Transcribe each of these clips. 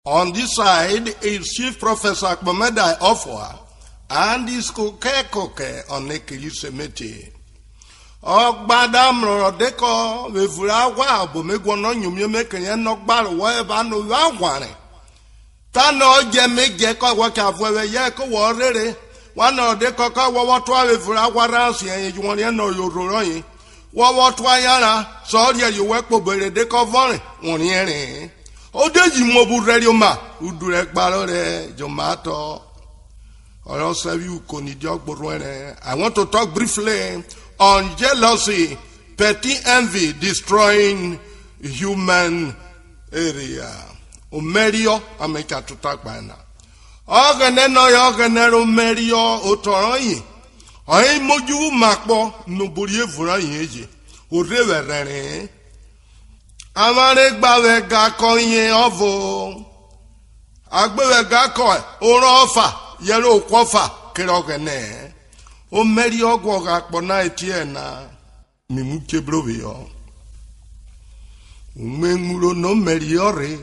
On this side is Chief Professor Akpor Ofua and his koke on Nekili Semete. Ogbadam rodeko vevura wa bomegwo no nyumye mekenye no gbaro wa eba no wagware. Tano je meje ko wa ka fwewe ye ko wo rere. Wa no de ko ko wo to vevura wa ransi en ju won no yororo yin. Wo to ayara so ri ye we po bere de ko vorin won rin. O deji mo bu rere ma udure gbaro re jomato. I want to talk briefly on jealousy, petty envy, destroying human area. Umerio, ameka to talk by now. Organeno, umerio, otoroi. I moju makbo, nuburie vurayeji. Ureverene. Amare bawe gakoye ovo. Agbewe gakoy, orofa. Yellow quafa, Kerogene. O Merio Gogak Bonaitiena, Mimuke Brovio. Umemuro no Meriore,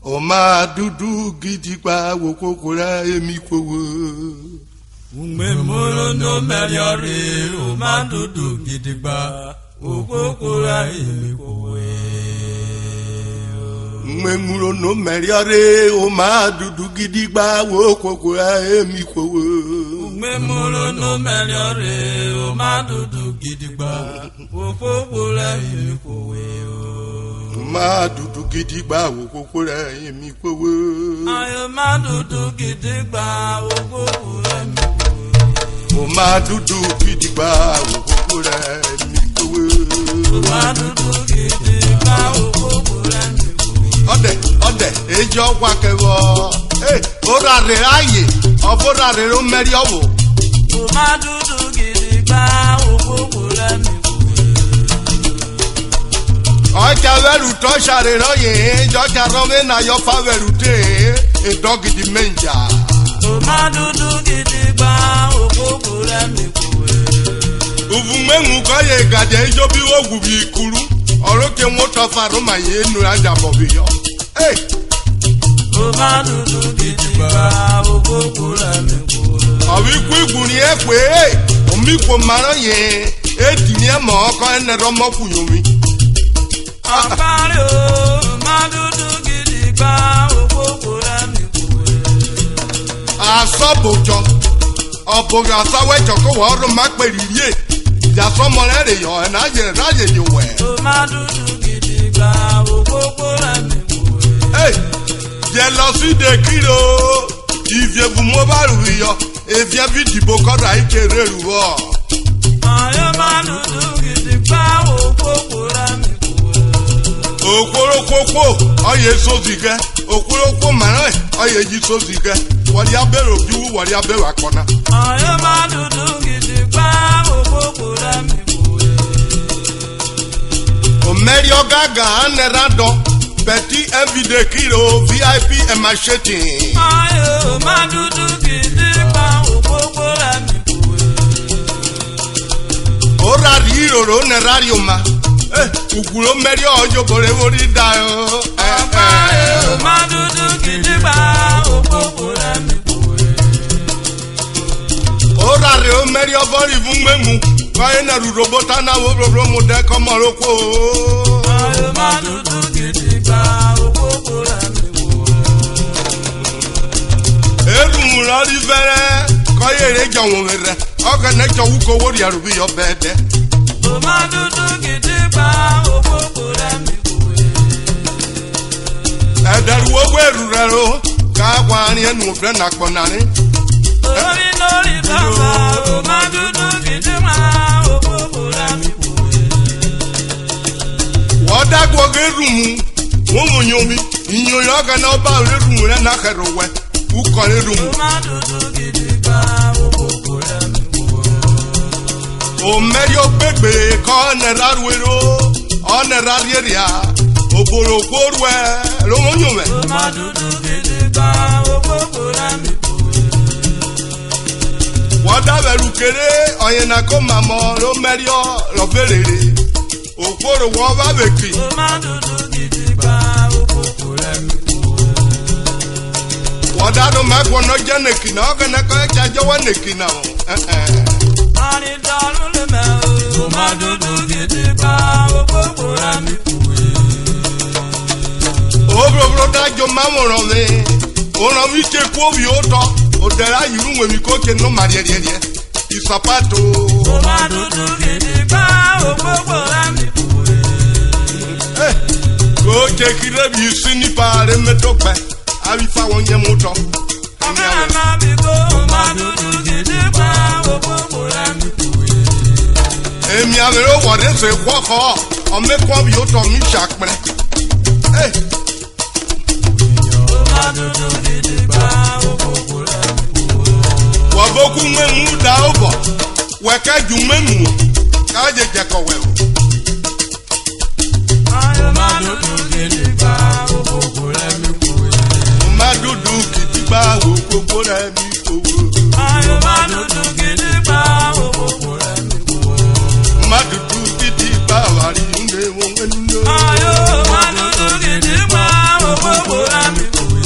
O ma dudu gidiba, Wokokura, Emiko. Umemuro no Meriore, O ma dudu gidiba, Wokokura, Emiko. Memuro no meriare o ma dudu gidigba wo kokora emi kowo. Memuro no meriare o ma dudu gidigba wo kokora emi kowo. Ma dudu gidigba wo kokora emi kowo. Ayo ma dudu gidigba wo kokora emi kowo. O ma dudu gidigba wo kokora emi kowo. O ma dudu gidigba wo kokora emi kowo. Ode, ejo wakewo. Ora re aye, obora re ro meri owo. O ma dudu gidigba okokora mi kuwe. Oja veru to share roye, joja rome na yo fa veru te, e dogi di menja. O ma dudu gidigba okokora mi kuwe. Uvumengu koye gade ijo bi ogu bi ikuru. Oroke moto faru ma ye nu aja bobiyo. O ma dudu gidigba okokora mi kuwe. Awi ku igun ni e pe, omi ko maran ye, e di ni e mo ko ene ro mo ku yomi. Akpor o ma dudu gidigba okokora mi kuwe. Asobojo. Oboga sawejo ko wo ro ma pe ririe. Ya somo re yo na je raje yo we. O ma dudu gidigba okokora mi kuwe. Jealousy de kilo. Ivye bu mo ba ru yo. Evye bi dibo ko ra ikere ruwo. Ayo ma dudu gidigba okokora mi kuwe. Okoro koko oye so zige. Okoro ko mara oye ji so zige. Wori abero ju wori abero akona. Ayo ma dudu gidigba okokora mi kuwe. Omerio gaga anerado. Petit everyday kilo VIP and macheting. Ayo ma dudu gidigba okokora mi kuwe. Ora riro ro nerario ma. Uguro merio ojo bore wori da o. Ayo ma dudu gidigba okokora mi kuwe. Ora re o merio bori vumemu. Kae na Urhobo na wo mo de komoroko. Ayo ma dudu gidigba okokora mi kuwe. Erumura ri vere koye re jawon mere. Oga na jowu ko wori arubi yo bede. O ma dudu gidigba okokora mi kuwe. Ederu ogwe rurero ka kwa ni enu fre na kponani. Ori lori baba o ma dudu gidigba okokora mi kuwe. Woda gwoge rumu womo nyomi inyo yoga na oba re rumu re na kherowe uko re rumu. O ma dudu gidigba okokora mi kuwe. O merio gbegbe ko ne raruero o ne rarieria oboro korwe lo mo nyome. O ma dudu gidigba okokora mi kuwe. Woda veru kere oye na ko mamo lo merio lo berere okoro wo ba beki. O ma dudu gidigba okokora mi kuwe. dado magwo no janeki na ogana ko chajo waneki na o ani dalu le me o ma dudu gidi ba o gbogbo ra mi kuwe obro dajo mamoran me ona mi che ko bi o to o dera yiru we mi ko ke no mariere isapato o ma dudu gidi ba o gbogbo ra mi kuwe ko che kire bi sini pare metope abi fa won ye moto ama mi go o ma dudu gidi ba o gbogbo ra mi kuwe emi avero wode se kwoko o me ko bi o to mi sakpere o ma dudu gidi ba o gbogbo ra mi kuwe waboku memu da obo weka ju memu ka je je ko we o ma dudu gidi ba o gbogbo ra mi kuwe madudu kitigba wo gbogbo re mi kowo ayo madudu gidi ba o gbogbo ra mi kuwe madudu kitigba wari nde won enu ayo madudu gidi ba o gbogbo ra mi kuwe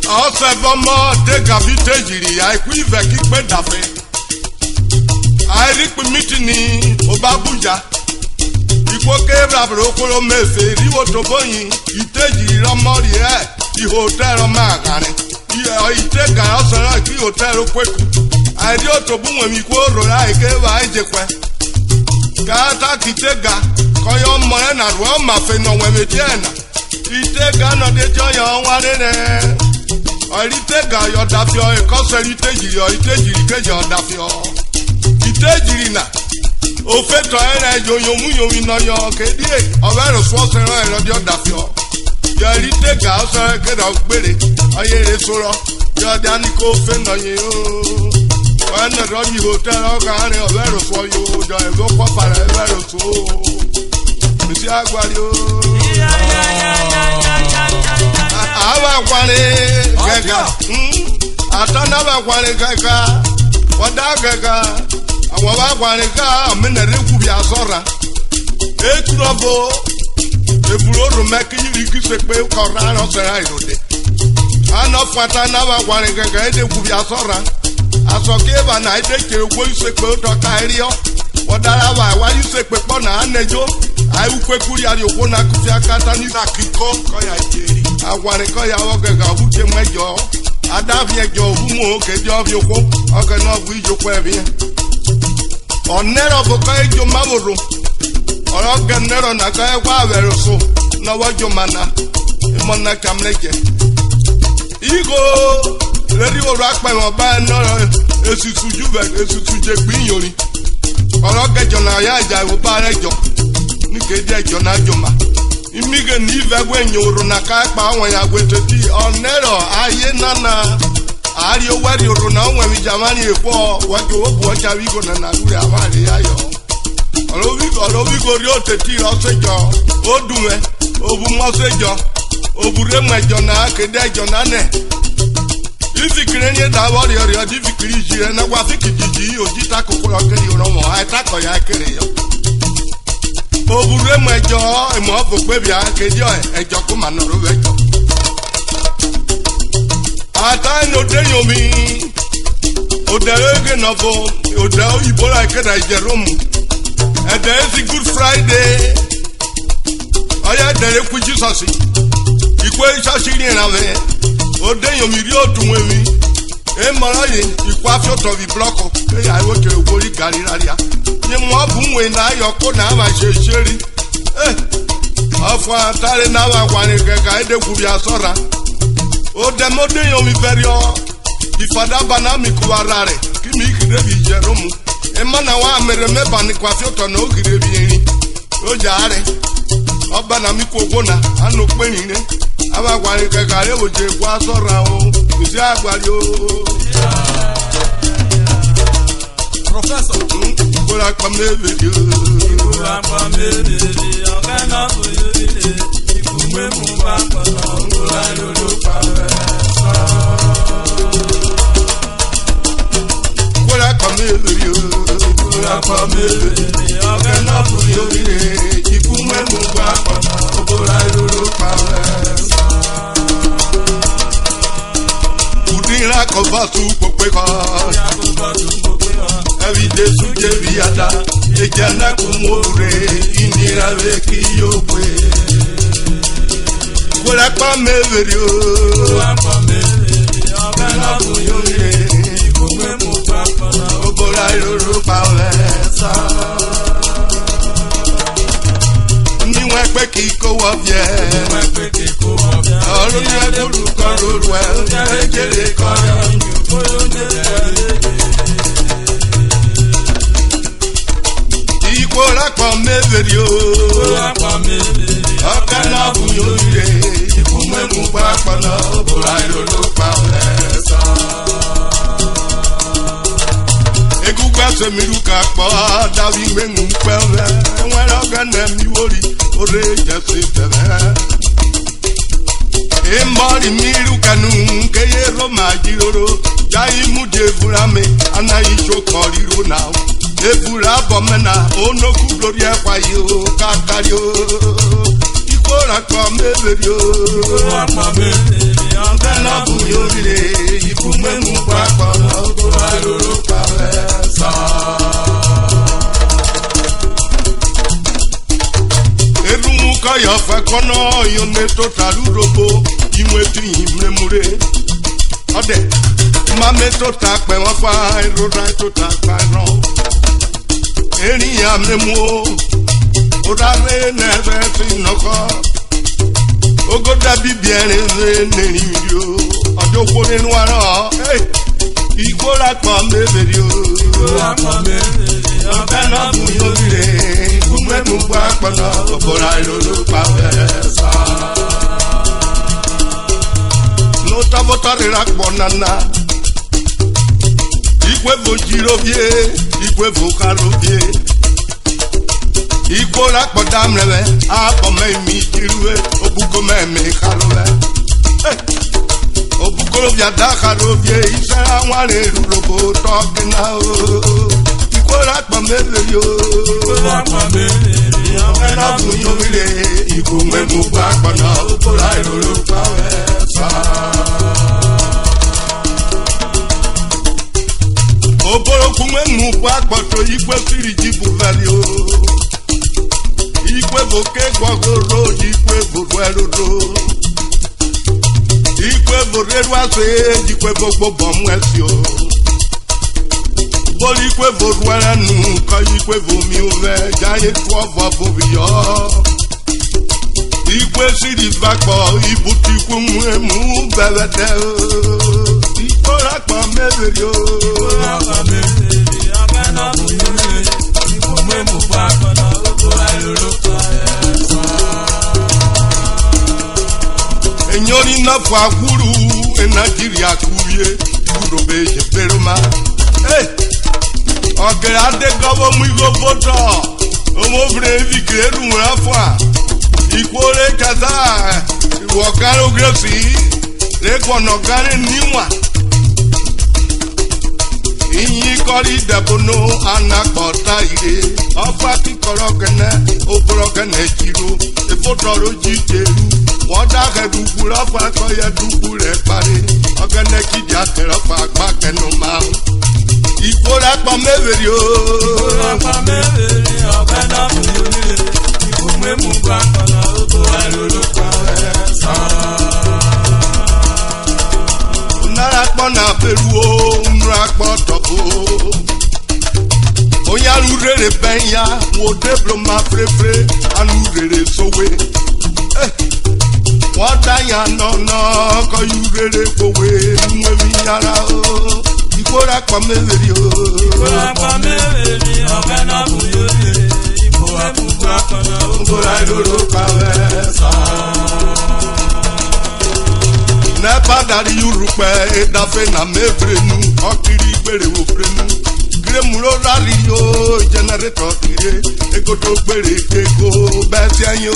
ose bomo de gavite jiri ai ku ive ki pe dafe ai ri pe mitini obabuja ipo ke brabro koro mefe riwo to boyin iteji romori iho tero magare itega osara ki hotel kweku ai ri to bu won mi ko ro ai ke wa ejekwe kata kitega koyo mo na ro ma fe no we mediana itega no de joyo warere oritega yo dafio e ko se iteji keje o dafio iteji na o fe to ere joyo mu yo mi no yo kedie o be ro so se ran ero di o dafio yo ritega o se ke da gbere aye re soro yo dani ko fe no ye o wana ro mi hotel o ka re o be ro so yo do e go pa para e be ro so mi si agbari o awa kwale gaga atana ba kwale gaga wada gaga awon ba kwale ga menere ku bi asora eturobo eburo ro meki yiri kise pe ko ra no sera irode ana fata na ba kwale gaga ede ku bi asora asoke ba na ede kere ko ise pe to ka rio wada wa wa ise pe po na anejo ai ukwe kuri ari okwo na kufi akata ni akiko ko ya jeri aware ko ya woge ga buche mejo adavie jo bumo ke jo bi okwo oge no bu ijoko ebi onero bo ka ejo maboro oro ge nero na ka e kwa were so no wojo mana imona kamleje igo redi wo rakpa mo ba no esusu juve esusu je gbin yori oro ge jo na ya ja wo ba rejo ni keje ejo na joma imige ni vegwe nyoro na ka pa awon ya gweteti onero aye nana ari owari oro na won mi jamani epo wajo obu ocha wigo na na uri awari ayo olobi go ri oteti osejo odume obu mosejo obure mejo na kede ejo na ne ifikire ni da wori ori odi fikiri jire na gwa fikiji ojita kokoro kiri oro mo ai tako ya kiri yo obure mejo emo bo pe bia kedio ejo ko manoro wejo ata no de yomi oderege no bo ode oyibola keda Jerome and there is Good Friday aya dere ku Jesus ikwe isashi ni na we ode yomi ri otun ewi e mara yi ikwa fi to bi block e ya wo ke ogori gari raria ni mo bu nwe na ayoko na ma seri Ofua tare na wa kwani keka ede ku bi asora o de mode yo mi ferio ifada bana mi ku arare ki mi kire bi Jerome e mana wa mere me bani kwa fi to na ogire bi yin o jare oba na mi ku ogona anu pe ni re aba kwani keka re wo je ku asora o isi agbari o Professor Kura kamebe yo Kura kamebe ogana ko yele ikume mu ba pa kura lolo pa Kura kamebe yo Kura kamebe ogana ko yele ikume mu ba kweko Evide suje viada Ejana kumure Inira veki yokwe Kula kwa meverio Obena buyore Ikume mupakona Obola yoro pawesa Niwe kwe kiko wavye Olu ya bulu korurwe Ejele kaya Ikola kwa meverio Okana buyore Ikume mupakona Obola yoro pawesa Se miruka kwa davi mengu kwele Nwera gane miwori ore jase tebe Embari miruka nunke ye roma jiroro Jai muje vurame anayi chokoriro now Evura bomena ono kubloria kwa yo kakario Ikora kwa meverio Ikora kwa meverio Angana buyovire Ikume mukwa kwa Okora yoro kwa Erumuka ya fakono yone total Urhobo imwetu imremure Ode mame total pe won fa eroda total pa ron Eri amremu odare neve tinoko Ogoda bibiere neri yo ojo ko ninu ara Ikola kwa meverio Ikola kwa meverio Okana buyore Kume mugwa kwana Obola yoro pawesa Nota botare rakbonana Ikwe vojirobie Ikwe vokarobie Ikola kwa damrewe Ako me jirue Obuko me karowe Obukolo vya dakaro vye Isara wane Urhobo talking now Ikola kwa meverio Ikola kwa meverio Okana buyovire Ikume mugwa kwana Obola yoro pawesa Obolo kume mugwa kwato Ikwe siri jibu valio Ikwe voke kwa goro Ikwe vorweloro Ikwe vorerwa se Ikwe vogbo bomwesio Boli ikwe vorwela nu Ka ikwe vomi uve Jaye tuova vovio Ikwe siri vakbo Ibuti kumwe mu bevete Ikola kwa meverio Ikola kwa meverio Akana buyore Ikume mupakona Obola yoro pawesa Enyori na faguru Nigeria kuye Urhobo jeperoma Ogere adegowo mu igo foto Omobre vikere mu Ofua Ikore kaza Wogaro gresi Rekono gare niwa Inyi kori debono anakota ire Ofua kikoro gene Oboro gene jiro Efotoro jiteru Wada ke dugu Ofua koye dugu re pare Ogene kidi atero pa kenu ma Ikola kwa meverio Ikola kwa meverio Okana buyore Ikume mugwa kwana Obola yoro pawesa Unara kpona peruo Unra kpotopo Onyalu rere benya Wo diploma frefre Anu rere sowe Wada ya nono Ko yu rere kowe Mwe minyara Ikola kwa meverio Ikola kwa meverio Okana buyore Ikume mugwa kwana Obola yoro pawesa Nepa dari yurupe Edafe na mevrenu Okiri gbere ofrenu Gremuro rari yo Generator tire Egoto gbere keko Besi anyo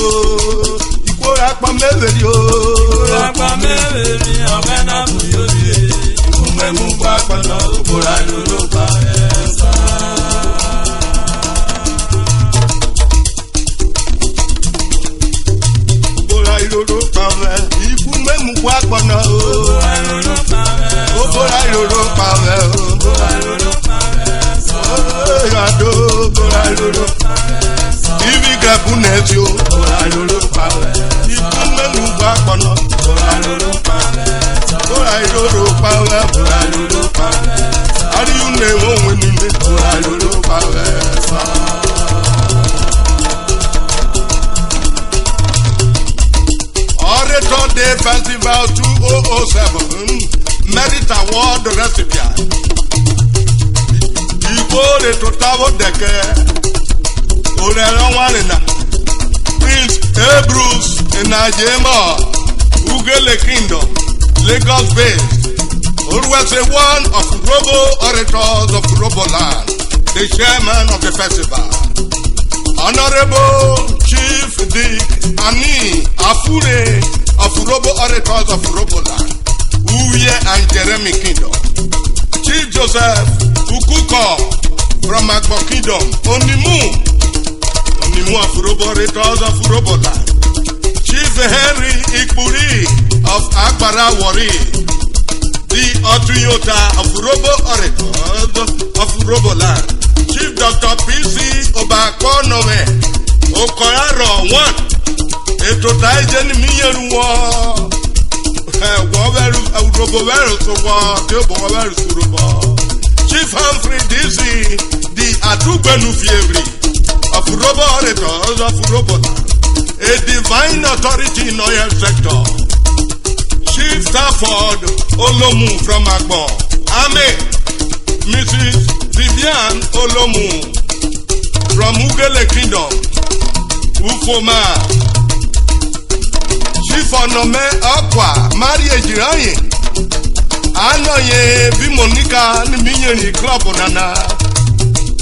Ikola kwa meverio Ikola kwa meverio Okana buyore Ikume mugwa kwana Obola yoro pawesa Obola yoro pawesa Ikume mugwa kwana Obola yoro pawesa Obora loro pawe. Bora lolo pawe. Yado bora loro. Ibi gabunesio. Bora lolo pawe. Ikumenu bakono. Bora lolo pawe. Bora loro pawe. Bora lolo pawe. Ari une onwe nime. Bora lolo pawe. Orator Day Festival 2007 Merit Award recipient. Ihwo de Totavo Deke Orero Wanina Prince Bruce Najema Ugele Kingdom Lagos based. Always one of Urhobo orators of Urhobo land, the chairman of the festival. Honorable Chief Dick Ani Afure of Urhobo orators of Urhobo land, Uye and Jeremy Kingdom. Chief Joseph Ukuko from Akpor Kingdom, Onimu of Urhobo orators of Urhobo land. Chief Henry Ikpuri of Akbara Wari, the Otriyota of Urhobo orators of Urhobo land. Chief Dr. P.C. Obakonome Okoyaro 1 Eto Taijen Miyeruwa Urhobo Veru Sowa Tebo Veru Surubo Chief Humphrey D.C. the Atubenu Fievri of Urhobo orators of Urhobo land, a divine authority in oil sector. Chief Stafford Olomu from Akpor. Amen. Mrs. Vivian Olomu from Ugele Kingdom. Ufoma. Chief Onome Akwa Marie Jiraye. Anoye Bimonika Niminyeni Club Nana.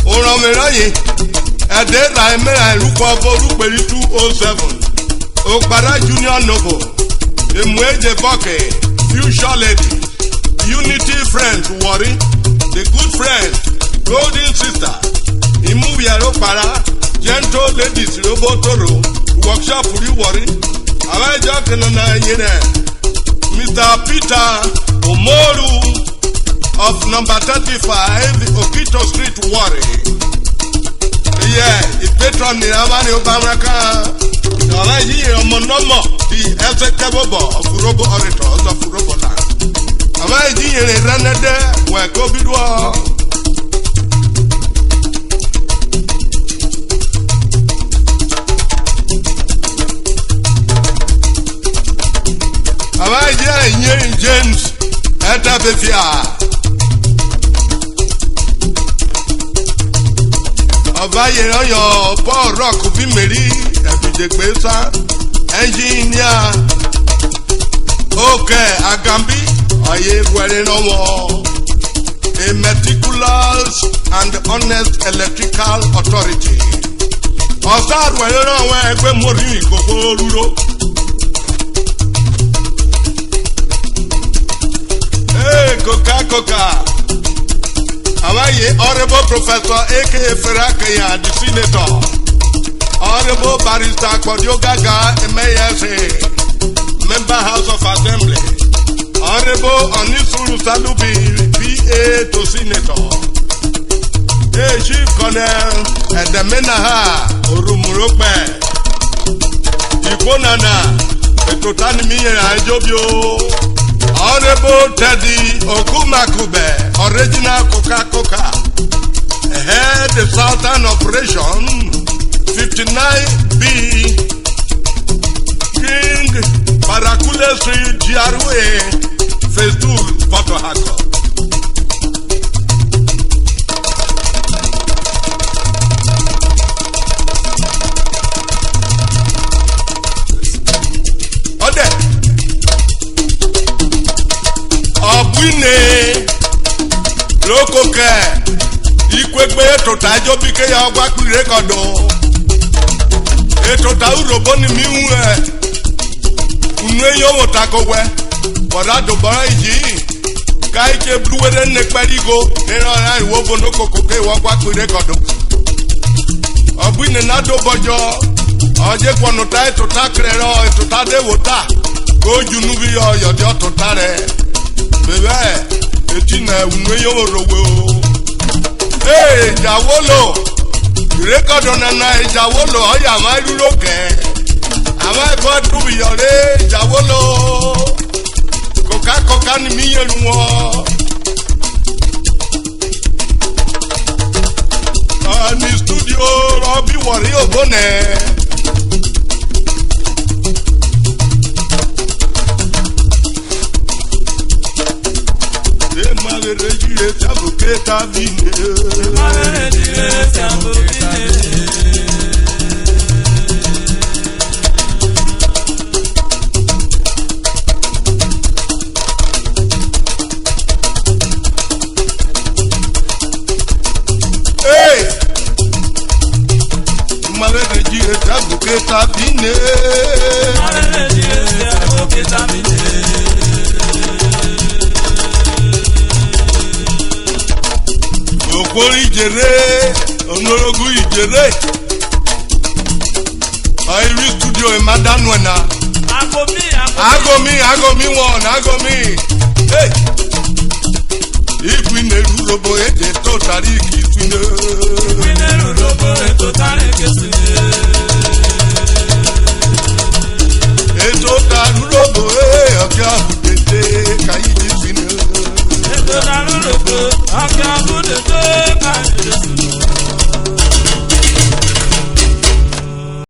Oromeraye. Ede Raimera Lukwa Boru 207. Okbara Junior Noble. Emweje Boke. Future Lady. Unity Friends Worry. The good friend, golden sister, Imubiaro Para, gentle ladies, Robotoro, workshop for you worry. I just Mr. Peter Omoru of number 35, Okito Street Worry. Yeah, it's patron in Avani Obanaka. The executive of Urhobo orators of Urhobo land. Am I doing a run there where COVID was? Am I doing James at Abefia? Ọ̀báyé ọyọ̀ Paul Rock bí mèrí ẹ̀fìjẹ̀gbẹ́sà engineer okay Agambi ọ̀yẹ́ wẹ̀rẹ̀ lọ́wọ́ a meticulous and honest electrical authority ọ̀sán wẹ̀rẹ̀ lọ́wọ́ ẹgbẹ́ mórí ìkókó rúró. Coca. Awaye Honorable Professor A.K. Ferrakaya, the Senator. Honorable Barrister Akpor Gaga, M.A.S.A. Member House of Assembly. Honorable Onisuru Salubi, P.A. to Senator. Chief Colonel Edemenaha Orumurope. Ihwo Nana, Etotani Miye Ajobio. Honorable Teddy Okumakube, original Coca-Cola, head the Southern Operation 59B, King Barakule Street, GRA, Phase 2, Porto Harcourt. Obwine Lokoke Ikwekwe Etota Jobike ya Ogwakwi Rekodo Etota Urhobo ni miwe Unwe yowo takogwe Borado bora iji Kaike bluwere nekperigo Nero ya Ihwo Nokokoke Ogwakwi Rekodo Obwine Nado Bojo Oje Kwanota Etota Krero Etota Dewota Go Junubi yo Yodi Ototare bebe etina unwe yorowe o jawolo rekodo na jawolo oya ma ruloke ama ko tubi yore jawolo koka ni mi yelu wo ni studio robi wori obone Mare regire tabuke tabine Mare regire tabuke Hey Mare regire tabuke tabine Mare regire tabuke tabine Okori jere onorogu ijere Iri studio imadanwena Agomi Hey Igwine Urhobo eje to tariki twine Igwine Urhobo eto tariki twine